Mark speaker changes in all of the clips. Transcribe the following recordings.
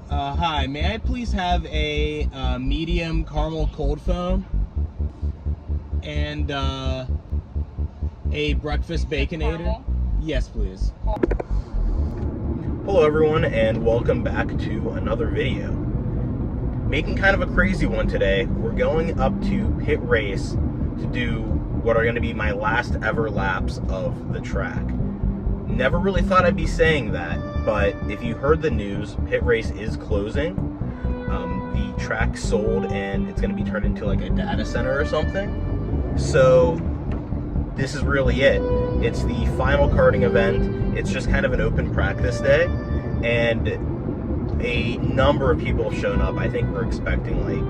Speaker 1: Hi, may I please have a medium caramel cold foam and a breakfast baconator? Yes, please. Hello everyone, and welcome back to another video. Making kind of a crazy one today. We're going up to Pitt Race to do what are going to be my last ever laps of the track. Never really thought I'd be saying that, but if you heard the news, Pitt Race is closing. The track sold and it's going to be turned into like a data center or something. So this is really it. It's the final karting event. It's just kind of an open practice day, and a number of people have shown up. I think we're expecting like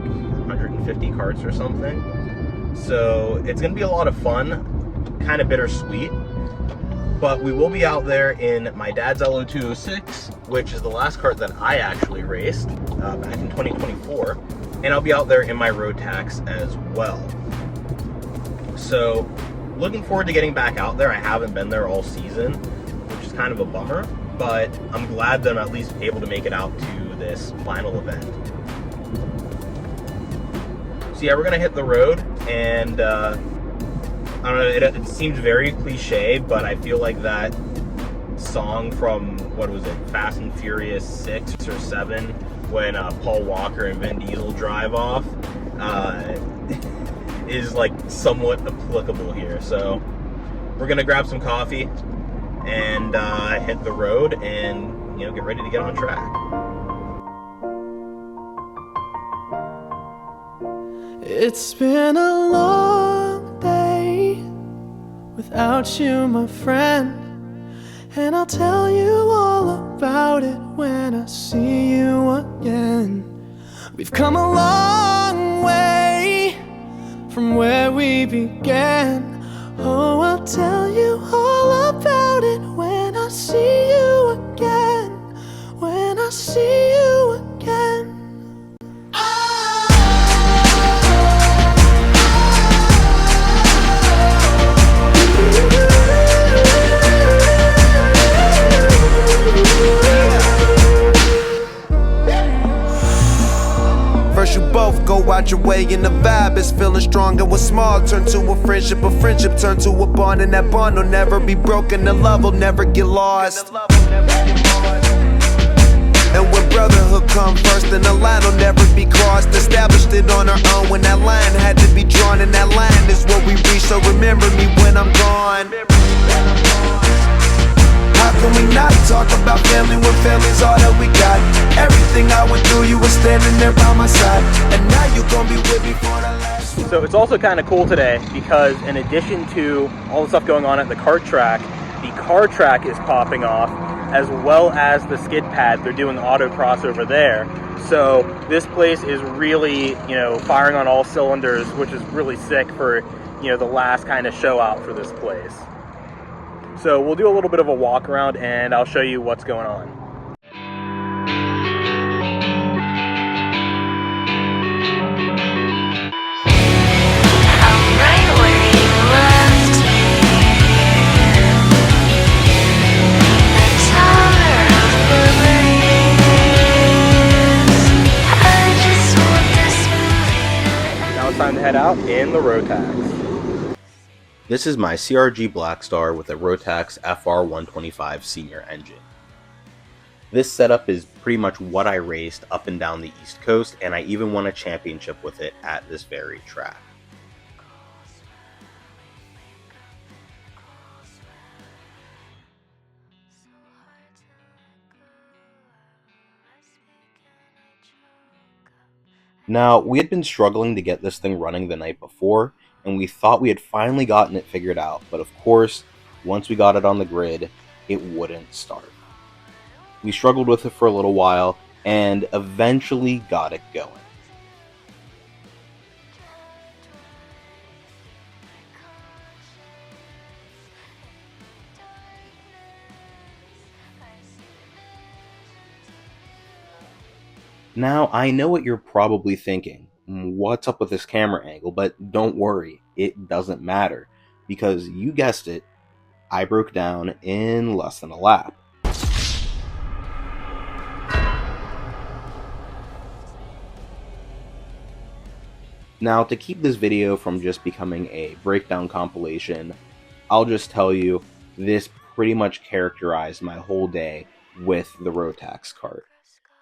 Speaker 1: 150 karts or something. So it's going to be a lot of fun, kind of bittersweet. But we will be out there in my dad's LO206, which is the last kart that I actually raced back in 2024. And I'll be out there in my road tax as well. So looking forward to getting back out there. I haven't been there all season, which is kind of a bummer. But I'm glad that I'm at least able to make it out to this final event. So yeah, we're going to hit the road, and I don't know, it seems very cliche, but I feel like that song from, what was it, Fast and Furious 6 or 7, when Paul Walker and Vin Diesel drive off, is like somewhat applicable here. So we're gonna grab some coffee and hit the road and, you know, get ready to get on track.
Speaker 2: It's been a long day without you, my friend, and I'll tell you all about it when I see you again. We've come a long way from where we began. Oh, I'll tell you all about it when I see you again. When I see you again.
Speaker 3: First you both go out your way and the vibe is feeling strong, and what's small turn to a friendship turn to a bond, and that bond will never be broken, the love will never get lost. And when brotherhood come first, then the line will never be crossed. Established it on our own when that line had to be drawn, and that line is what we reach, so remember me when I'm gone. How can we not talk about family when family's all that we got? Everything I went through, you were standing there by my side, and now you gon' be with me for the last.
Speaker 1: So it's also kind of cool today because in addition to all the stuff going on at the kart track, the car track is popping off, as well as the skid pad. They're doing autocross over there. So this place is really, you know, firing on all cylinders, which is really sick for, you know, the last kind of show out for this place. So we'll do a little bit of a walk around and I'll show you what's going on. Now it's time to head out in the road tax. This is my CRG Blackstar with a Rotax FR125 senior engine. This setup is pretty much what I raced up and down the East Coast, and I even won a championship with it at this very track. Now, we had been struggling to get this thing running the night before, and we thought we had finally gotten it figured out, but of course, once we got it on the grid, it wouldn't start. We struggled with it for a little while, and eventually got it going. Now, I know what you're probably thinking. What's up with this camera angle? But don't worry, it doesn't matter. Because you guessed it, I broke down in less than a lap. Now, to keep this video from just becoming a breakdown compilation, I'll just tell you this pretty much characterized my whole day with the Rotax cart.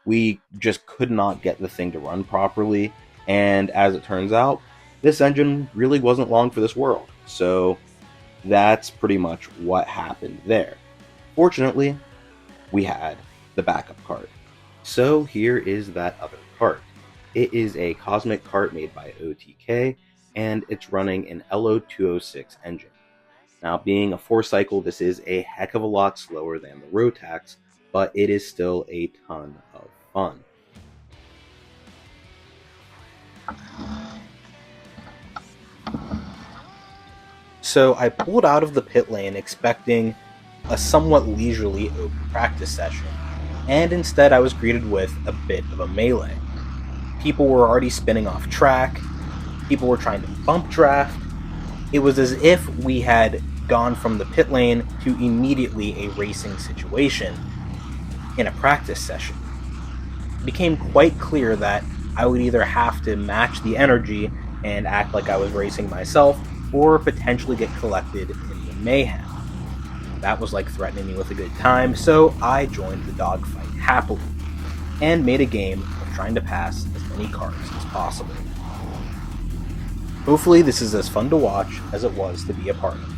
Speaker 1: We just could not get the thing to run properly, and as it turns out, this engine really wasn't long for this world. So that's pretty much what happened there. Fortunately, we had the backup cart. So here is that other cart. It is a Cosmic cart made by OTK, and it's running an LO206 engine. Now, being a 4-cycle, this is a heck of a lot slower than the Rotax, but it is still a ton of fun. So I pulled out of the pit lane expecting a somewhat leisurely open practice session, and instead I was greeted with a bit of a melee. People were already spinning off track, people were trying to bump draft. It was as if we had gone from the pit lane to immediately a racing situation in a practice session. It became quite clear that I would either have to match the energy and act like I was racing myself, or potentially get collected in the mayhem. That was like threatening me with a good time, so I joined the dogfight happily, and made a game of trying to pass as many cars as possible. Hopefully this is as fun to watch as it was to be a part of.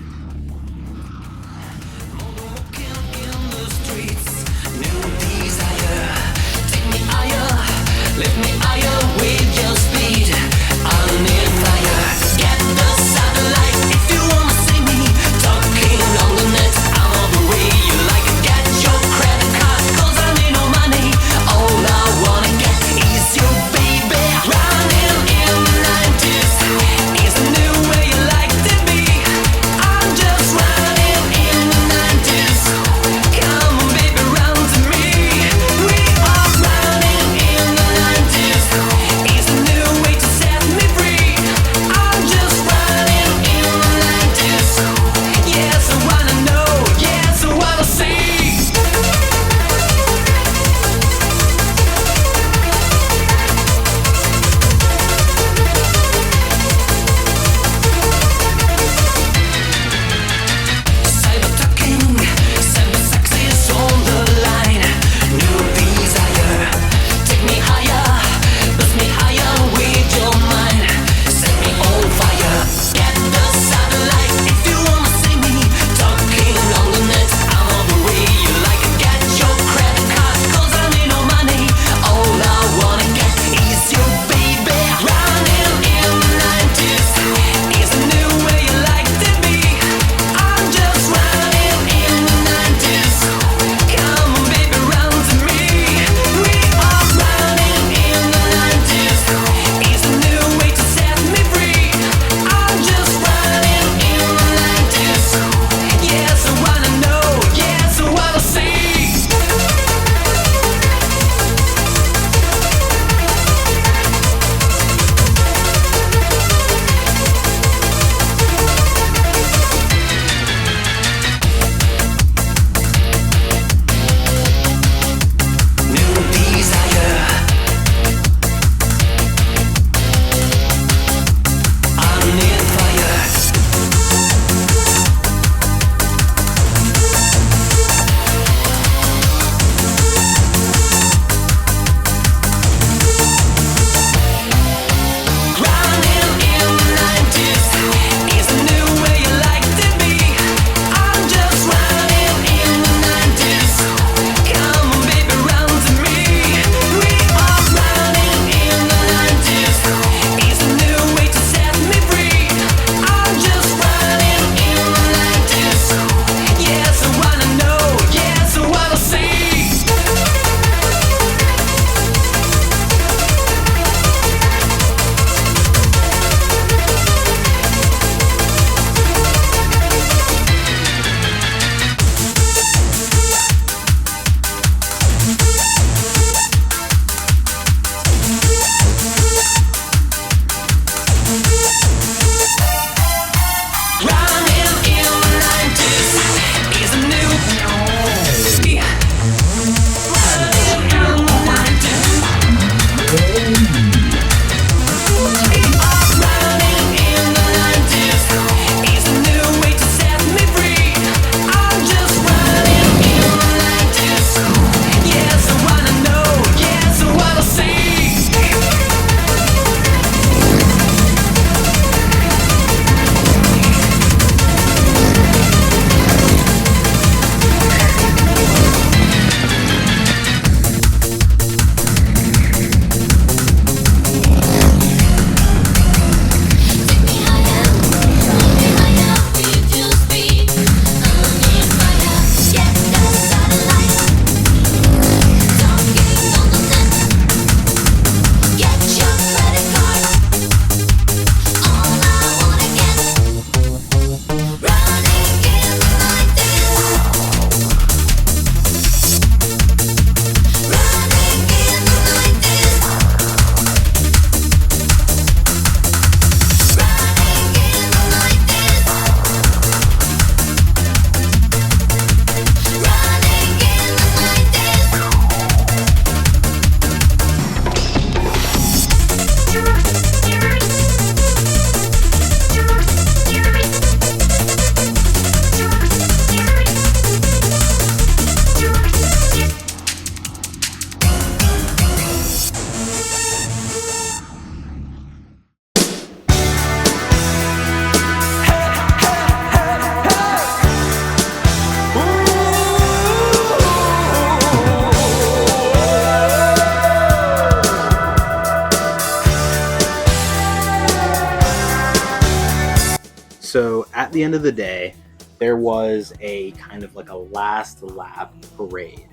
Speaker 1: the end of the day, there was a kind of like a last lap parade.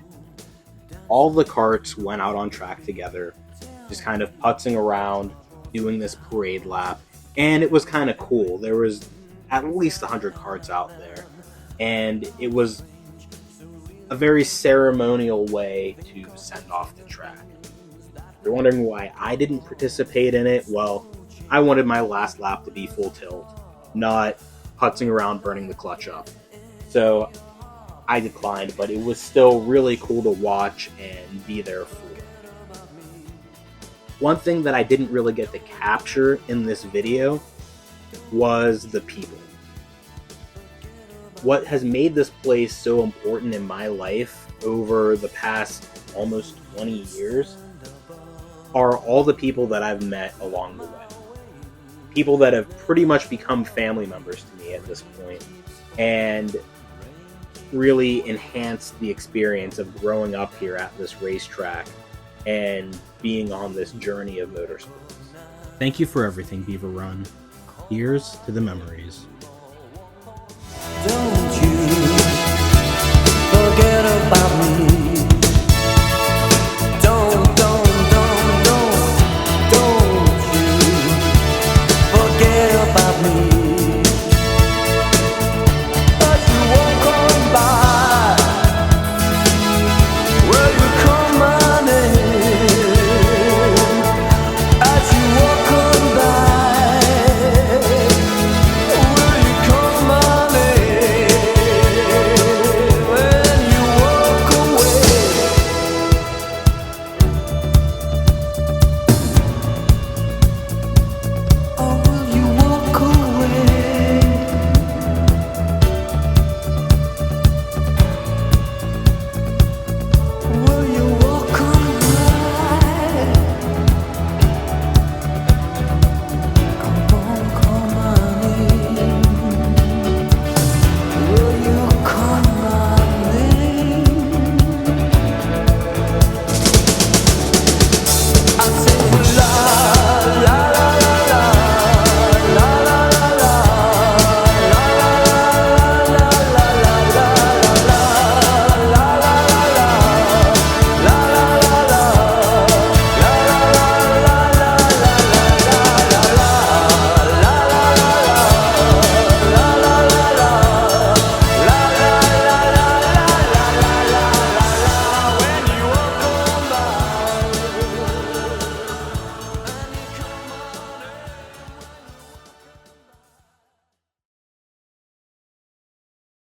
Speaker 1: All the karts went out on track together, just kind of putzing around, doing this parade lap, and it was kind of cool. There was at least 100 karts out there, and it was a very ceremonial way to send off the track. If you're wondering why I didn't participate in it, well, I wanted my last lap to be full tilt, not putzing around burning the clutch up. So I declined, but it was still really cool to watch and be there for. One thing that I didn't really get to capture in this video was the people. What has made this place so important in my life over the past almost 20 years are all the people that I've met along the way. People that have pretty much become family members to me at this point, and really enhanced the experience of growing up here at this racetrack and being on this journey of motorsports. Thank you for everything, Beaver Run. Here's to the memories.